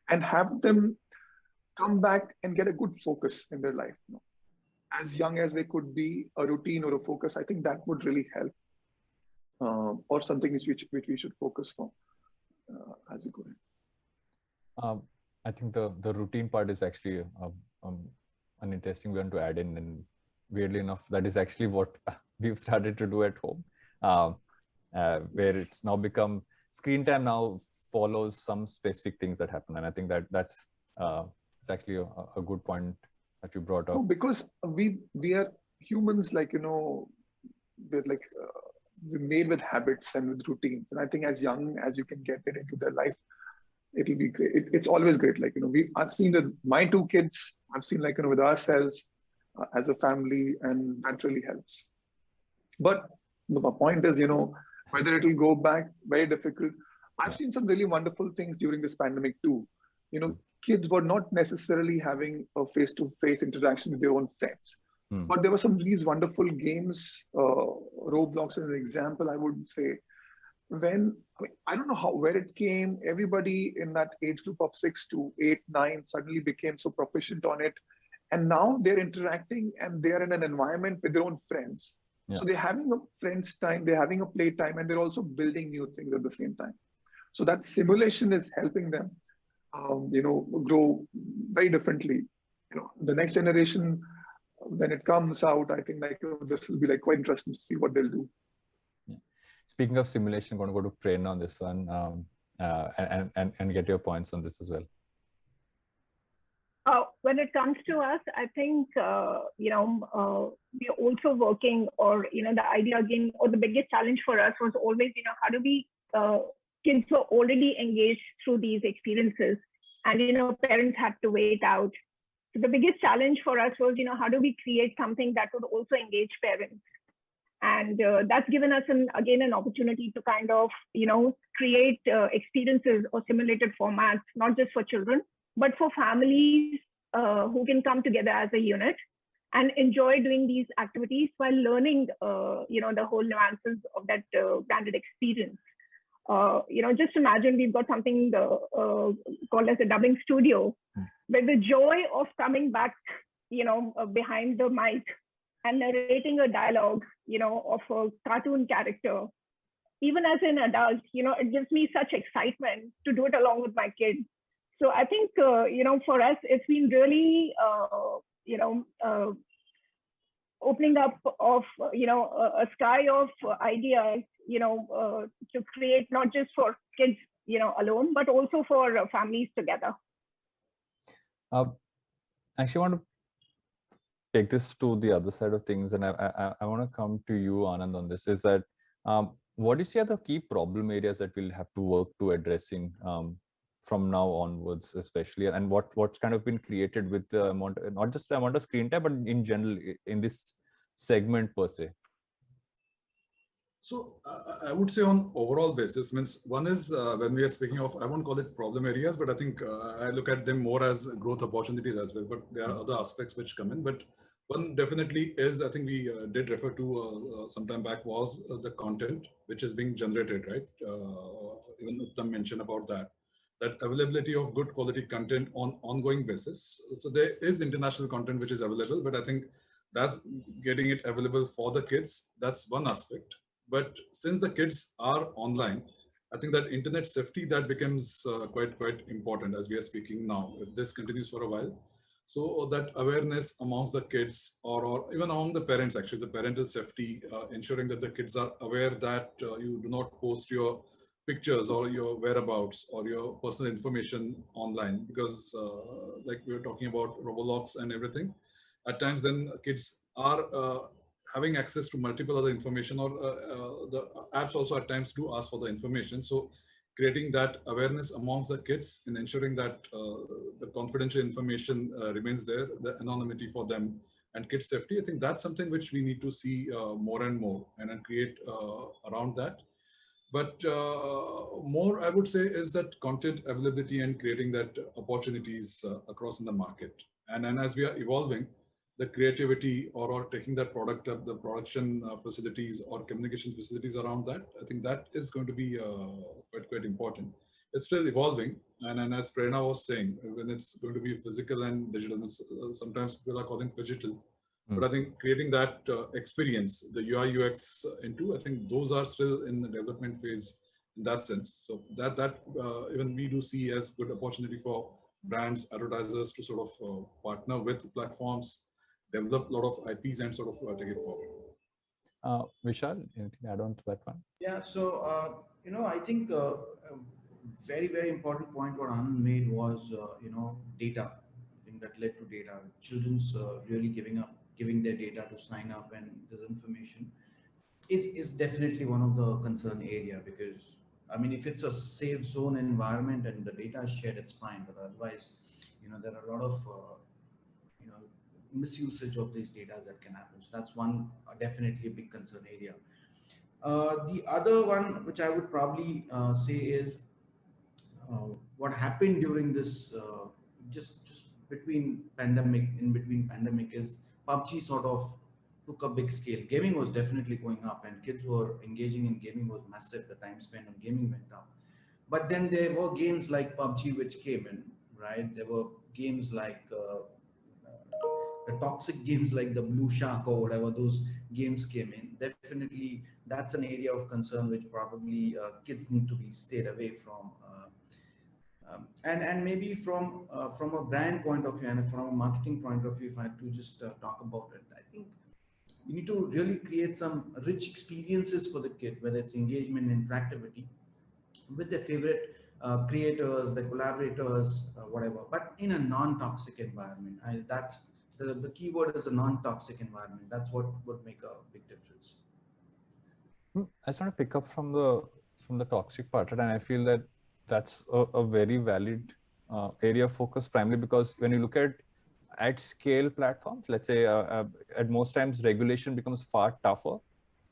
[SPEAKER 3] and have them come back and get a good focus in their life. As young as they could be, a routine or a focus, I think that would really help, or something which we should focus on as we go in.
[SPEAKER 2] I think the routine part is actually an interesting one to add in, and weirdly enough, that is actually what we've started to do at home, where it's now become screen time now follows some specific things that happen, and I think that's it's actually a good point that you brought up.
[SPEAKER 3] No, because we are humans, we're made with habits and with routines, and I think as young as you can get it into their life, it'll be great. It's always great. I've seen that my two kids, I've seen with ourselves as a family, and that really helps. But the point is, whether it'll go back, very difficult. I've seen some really wonderful things during this pandemic too. Kids were not necessarily having a face-to-face interaction with their own friends, but there were some of these wonderful games. Roblox is an example, I would say. I don't know where it came. Everybody in that age group of 6 to 8, 9 suddenly became so proficient on it. And now they're interacting and they're in an environment with their own friends. Yeah. So they're having a friend's time, they're having a play time, and they're also building new things at the same time. So that simulation is helping them, grow very differently. The next generation, when it comes out, I think this will be quite interesting to see what they'll do.
[SPEAKER 2] Speaking of simulation, I'm going to go to Prerna on this one and get your points on this as well.
[SPEAKER 4] when it comes to us, I think, we're also working, or, the idea again, or the biggest challenge for us was always, how do we, kids were already engaged through these experiences, and, parents had to wait out. So the biggest challenge for us was, how do we create something that would also engage parents? And that's given us, an opportunity to kind of, create experiences or simulated formats, not just for children, but for families who can come together as a unit and enjoy doing these activities while learning, the whole nuances of that branded experience. Just imagine we've got something called as a dubbing studio, where the joy of coming back, behind the mic and narrating a dialogue, of a cartoon character, even as an adult, it gives me such excitement to do it along with my kids. So I think, for us, it's been really, opening up of, a sky of ideas, to create not just for kids, alone, but also for families together.
[SPEAKER 2] Actually, I want to take this to the other side of things, and I want to come to you, Anand, on this. Is that what do you see are the key problem areas that we'll have to work to addressing from now onwards, especially, and what's kind of been created with the amount, not just the amount of screen time, but in general in this segment per se?
[SPEAKER 6] So I would say on overall basis, means one is when we are speaking of, I won't call it problem areas, but I think I look at them more as growth opportunities as well. But there are other aspects which come in. But one definitely is, I think we did refer to some time back, was the content which is being generated, right? Even Uttam mentioned about that availability of good quality content on ongoing basis. So there is international content which is available, but I think that's getting it available for the kids. That's one aspect. But since the kids are online, I think that internet safety, that becomes quite important as we are speaking now. If this continues for a while, so that awareness amongst the kids, or even among the parents, actually the parental safety, ensuring that the kids are aware that you do not post your pictures or your whereabouts or your personal information online, because like we were talking about Roblox and everything, at times then kids are having access to multiple other information, or the apps also at times do ask for the information. So creating that awareness amongst the kids and ensuring that the confidential information remains there, the anonymity for them, and kids safety, I think that's something which we need to see more and more, and then create around that. But more, I would say, is that content availability and creating that opportunities across in the market. And as we are evolving, the creativity or taking that product up, the production facilities or communication facilities around that, I think that is going to be quite important. It's still evolving, and as Prerna was saying, when it's going to be physical and digital, sometimes people are calling digital, but I think creating that experience, the UI UX into, I think those are still in the development phase in that sense. So that even we do see as good opportunity for brands, advertisers to sort of partner with platforms, develop a lot of IPs and sort of take it forward.
[SPEAKER 2] Vishal, anything to add on to that one?
[SPEAKER 7] Yeah, so I think a very important point what Anand made was data. I think that led to data. Children's really giving their data to sign up, and this information is definitely one of the concern area, because I mean, if it's a safe zone environment and the data is shared, it's fine. But otherwise, there are a lot of misusage of these data that can happen. So that's one definitely a big concern area. The other one, which I would probably say is what happened during this just between pandemic, is PUBG sort of took a big scale. Gaming was definitely going up, and kids were engaging in gaming was massive. The time spent on gaming went up. But then there were games like PUBG which came in, right? There were games like the toxic games like the Blue Shark or whatever, those games came in. Definitely, that's an area of concern which probably kids need to be stayed away from. And maybe from a brand point of view and from a marketing point of view, if I had to just talk about it, I think you need to really create some rich experiences for the kid, whether it's engagement and interactivity with their favorite creators, the collaborators, whatever, but in a non-toxic environment. That's the key word is a non-toxic environment. That's what would make a big difference.
[SPEAKER 2] I just want to pick up from the toxic part, and I feel that that's a very valid area of focus, primarily because when you look at scale platforms, let's say at most times regulation becomes far tougher,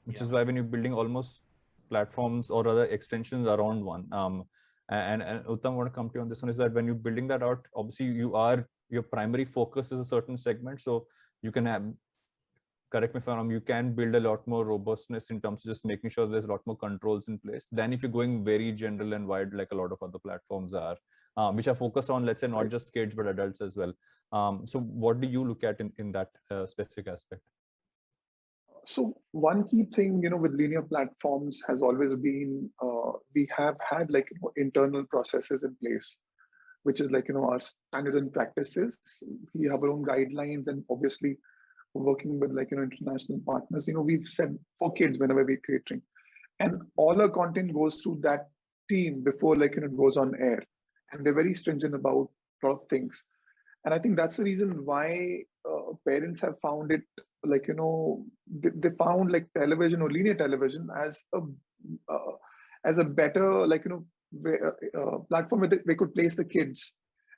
[SPEAKER 2] which is why when you're building almost platforms or other extensions around one, and Uttam, I want to come to you on this one, is that when you're building that out, obviously your primary focus is a certain segment, so you can have, correct me if I'm wrong, you can build a lot more robustness in terms of just making sure there's a lot more controls in place than if you're going very general and wide like a lot of other platforms are, which are focused on, let's say, not just kids but adults as well. So what do you look at in that specific aspect?
[SPEAKER 3] So one key thing, with linear platforms has always been, we have had like internal processes in place, which is like, our standard and practices. We have our own guidelines, and obviously working with like, international partners, we've said for kids whenever we're catering, and all our content goes through that team before like, it goes on air, and they're very stringent about a lot of things. And I think that's the reason why parents have found it like, they found like television or linear television as a better like, platform where they could place the kids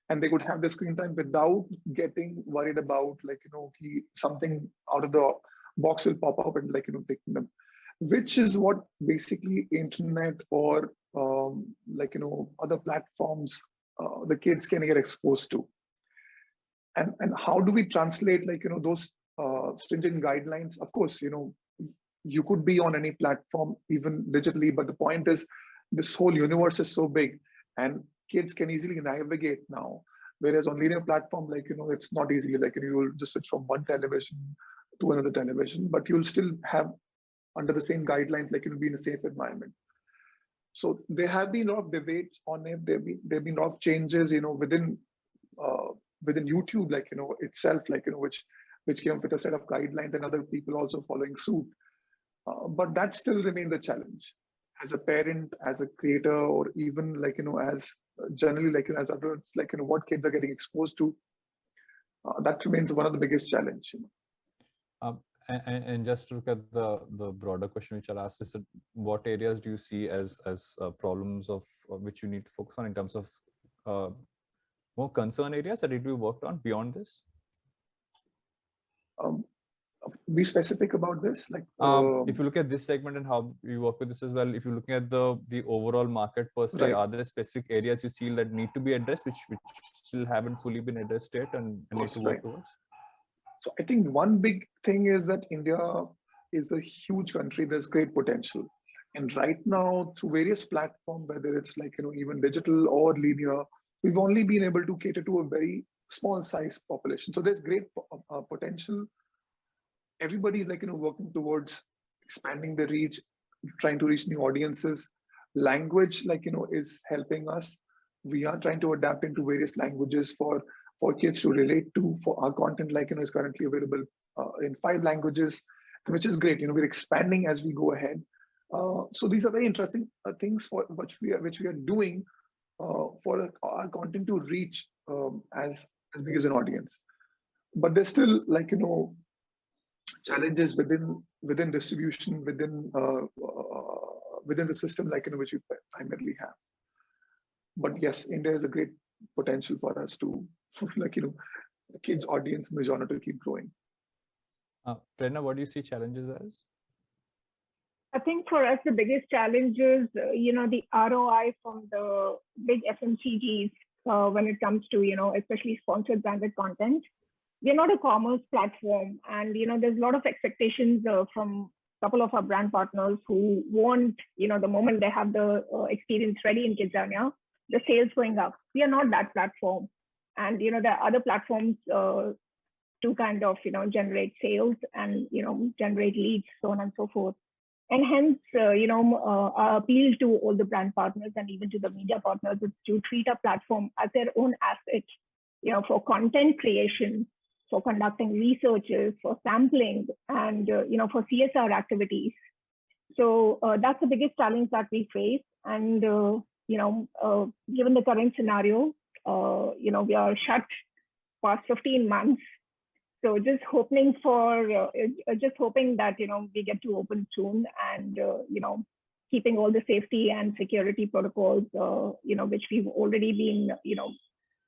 [SPEAKER 3] and they could have the screen time without getting worried about like, something out of the box will pop up and like, taking them, which is what basically internet or like, other platforms the kids can get exposed to. And how do we translate like, those stringent guidelines? Of course, you could be on any platform, even digitally, but the point is this whole universe is so big and kids can easily navigate now. Whereas on linear platform, like, it's not easy. Like, you will just switch from one television to another television, but you'll still have under the same guidelines, like, be in a safe environment. So there have been a lot of debates on it. There've been a lot of changes, within YouTube, like, itself, like, which came up with a set of guidelines and other people also following suit. But that still remains a challenge as a parent, as a creator, or even like, as generally, like, as adults, like, what kids are getting exposed to. That remains one of the biggest challenge.
[SPEAKER 2] And just to look at the broader question which I'll ask is that what areas do you see as problems of which you need to focus on in terms of more concern areas that need to be worked on beyond this?
[SPEAKER 3] Be specific about this, like
[SPEAKER 2] if you look at this segment and how you work with this as well, if you're looking at the overall market per se,
[SPEAKER 3] right.
[SPEAKER 2] Are there specific areas you see that need to be addressed which still haven't fully been addressed yet and need to work towards?
[SPEAKER 3] So I think one big thing is that India is a huge country. There's great potential, and right now through various platforms, whether it's like, even digital or linear, we've only been able to cater to a very small size population. So there's great potential. Everybody's like, working towards expanding the reach, trying to reach new audiences. Language, like, is helping us. We are trying to adapt into various languages for kids to relate to. For our content, like, is currently available in 5 languages, which is great. We're expanding as we go ahead. So these are very interesting things for which we are doing for our content to reach as big as an audience. But there's still like, challenges within distribution, within the system, like, which we primarily have. But yes, India is a great potential for us to like, the kids audience in the genre to keep growing.
[SPEAKER 2] Prerna, what do you see challenges as?
[SPEAKER 4] I think for us, the biggest challenge is, the ROI from the big FMCGs when it comes to, especially sponsored branded content. We're not a commerce platform, and, there's a lot of expectations from a couple of our brand partners who want, the moment they have the experience ready in Kidzania, the sales going up. We are not that platform. And, there are other platforms to kind of, generate sales and, generate leads, so on and so forth. And hence, our appeal to all the brand partners and even to the media partners is to treat our platform as their own asset, for content creation, for conducting researches, for sampling, and, for CSR activities. So that's the biggest challenge that we face. And given the current scenario, we are shut past 15 months. So just hoping that, we get to open soon and, keeping all the safety and security protocols, which we've already been,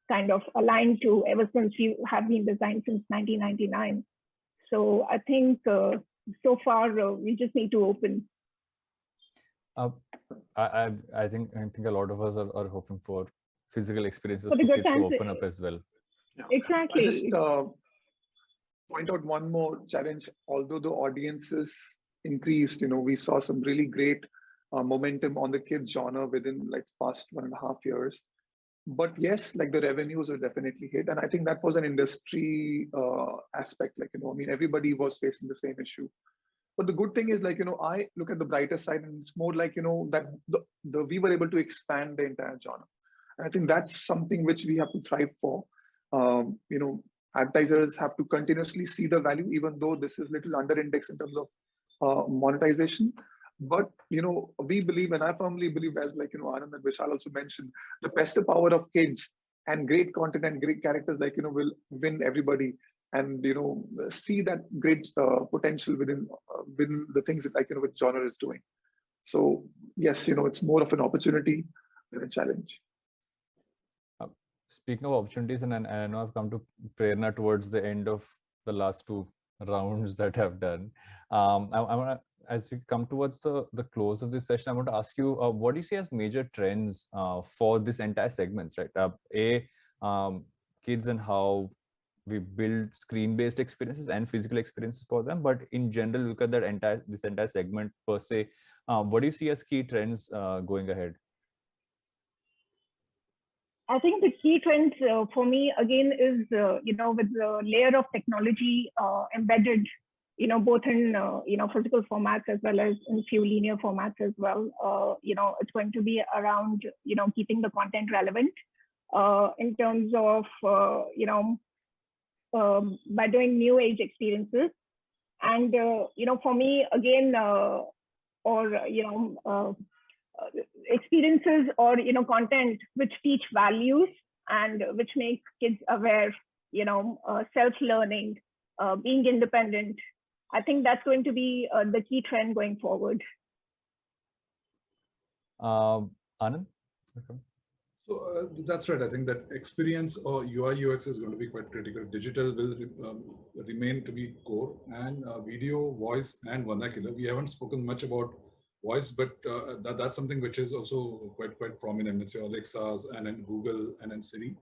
[SPEAKER 4] kind of aligned to ever since we have been designed since 1999. So I think so far we just need to open.
[SPEAKER 2] I think a lot of us are hoping for physical experiences
[SPEAKER 4] For
[SPEAKER 2] for
[SPEAKER 4] the good
[SPEAKER 2] kids to
[SPEAKER 4] times,
[SPEAKER 2] open up as well.
[SPEAKER 3] Yeah.
[SPEAKER 4] Exactly.
[SPEAKER 3] I'll just point out one more challenge. Although the audiences increased, we saw some really great momentum on the kids genre within like past 1.5 years. But yes, like the revenues were definitely hit, and I think that was an industry aspect. Everybody was facing the same issue. But the good thing is, I look at the brighter side, and it's more like, that we were able to expand the entire genre. And I think that's something which we have to thrive for. Advertisers have to continuously see the value, even though this is little under index in terms of monetization. But, we believe, and I firmly believe, as Anand and Vishal also mentioned, the best power of kids and great content and great characters, will win everybody. And see that great potential within the things that which genre is doing. So yes, it's more of an opportunity than a challenge.
[SPEAKER 2] Speaking of opportunities, and I know I've come to Prerna towards the end of the last 2 rounds that I've done. I want to, as we come towards the close of this session, I want to ask you, what do you see as major trends for this entire segment, right? Kids and how we build screen-based experiences and physical experiences for them, but in general, look at this entire segment per se. What do you see as key trends going ahead?
[SPEAKER 4] I think the key trends for me again is, with the layer of technology embedded, both in, physical formats as well as in few linear formats as well. It's going to be around, keeping the content relevant in terms of, by doing new age experiences. And, for me, again, experiences or, content which teach values and which make kids aware, self-learning, being independent. I think that's going to be the key trend going forward.
[SPEAKER 2] Anand? Okay.
[SPEAKER 6] So that's right. I think that experience or UI UX is going to be quite critical. Digital will remain to be core, and video, voice, and vernacular. We haven't spoken much about voice, but that's something which is also quite prominent. It's your Alexas and then Google and then Siri.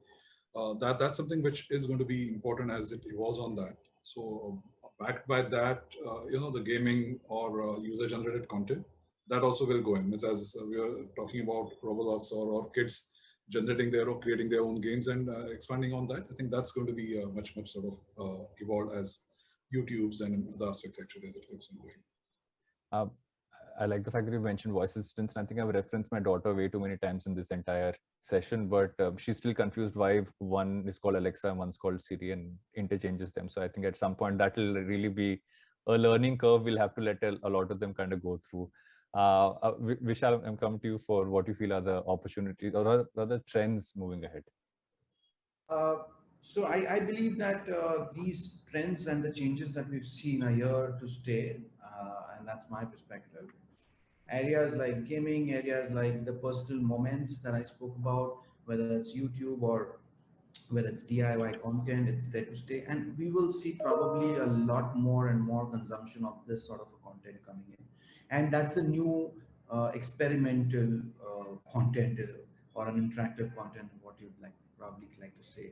[SPEAKER 6] That's something which is going to be important as it evolves on that. So backed by that, the gaming or user-generated content, that also will go in. As we are talking about Roblox or kids generating their or creating their own games and expanding on that, I think that's going to be much sort of evolved as YouTube's and other aspects actually as it keeps on going.
[SPEAKER 2] I like the fact that you mentioned voice assistants. And I think I've referenced my daughter way too many times in this entire session, but she's still confused why one is called Alexa and one's called Siri and interchanges them. So I think at some point that will really be a learning curve. We'll have to let a lot of them kind of go through. Vishal, I'm coming to you for what you feel are the opportunities or other trends moving ahead.
[SPEAKER 7] So I believe that these trends and the changes that we've seen are here to stay, and that's my perspective. Areas like gaming, areas like the personal moments that I spoke about, whether it's YouTube or whether it's DIY content, it's there to stay. And we will see probably a lot more and more consumption of this sort of a content coming in. And that's a new experimental content or an interactive content, what you'd probably like to say.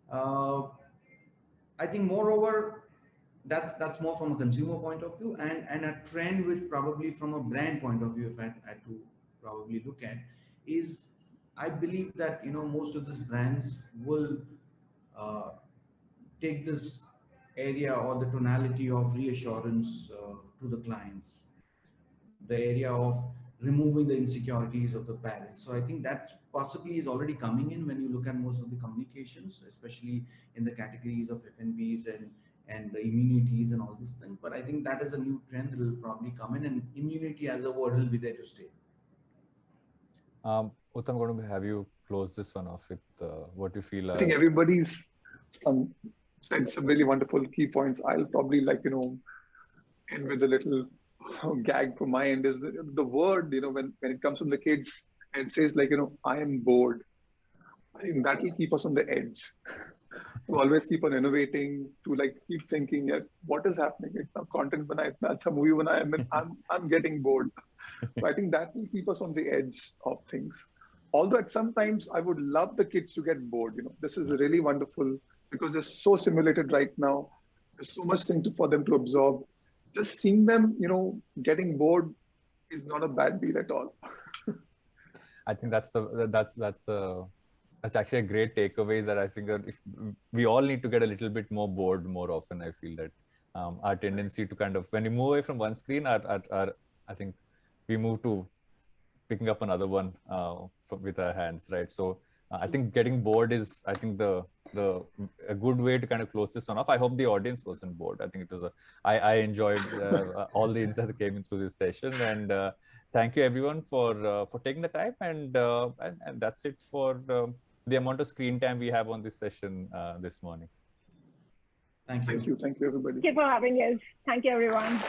[SPEAKER 7] I think moreover, that's more from a consumer point of view, and a trend which probably from a brand point of view, if I had to probably look at, is I believe that most of these brands will take this area or the tonality of reassurance to the clients, the area of removing the insecurities of the parents. So I think that possibly is already coming in when you look at most of the communications, especially in the categories of F&Bs and the immunities and all these things. But I think that is a new trend that will probably come in, and immunity as a word will be there to stay.
[SPEAKER 2] Uttam, I'm going to have you close this one off with what you feel.
[SPEAKER 3] I think everybody's said some really wonderful key points. I'll probably end with a little gag from my end is the word, when it comes from the kids, and it says I am bored. I think that will keep us on the edge. To always keep on innovating, to keep thinking, yeah, what is happening? It's content बनाए, इतना अच्छा movie बनाया, and I'm getting bored. So I think that will keep us on the edge of things. Although at sometimes I would love the kids to get bored. This is really wonderful because they're so simulated right now. There's so much thing for them to absorb. Just seeing them, getting bored is not a bad deal at all.
[SPEAKER 2] I think that's actually a great takeaway, that I think that if we all need to get a little bit more bored more often. I feel that our tendency to kind of, when we move away from one screen, I think we move to picking up another one with our hands, right? So I think getting bored is, I think, a good way to kind of close this one off. I hope the audience wasn't bored. I think it was I enjoyed all the insights that came into this session, and thank you everyone for taking the time, and that's it for the amount of screen time we have on this session this morning.
[SPEAKER 7] Thank you.
[SPEAKER 3] Thank you everybody.
[SPEAKER 4] Thank you for having us. Thank you, everyone.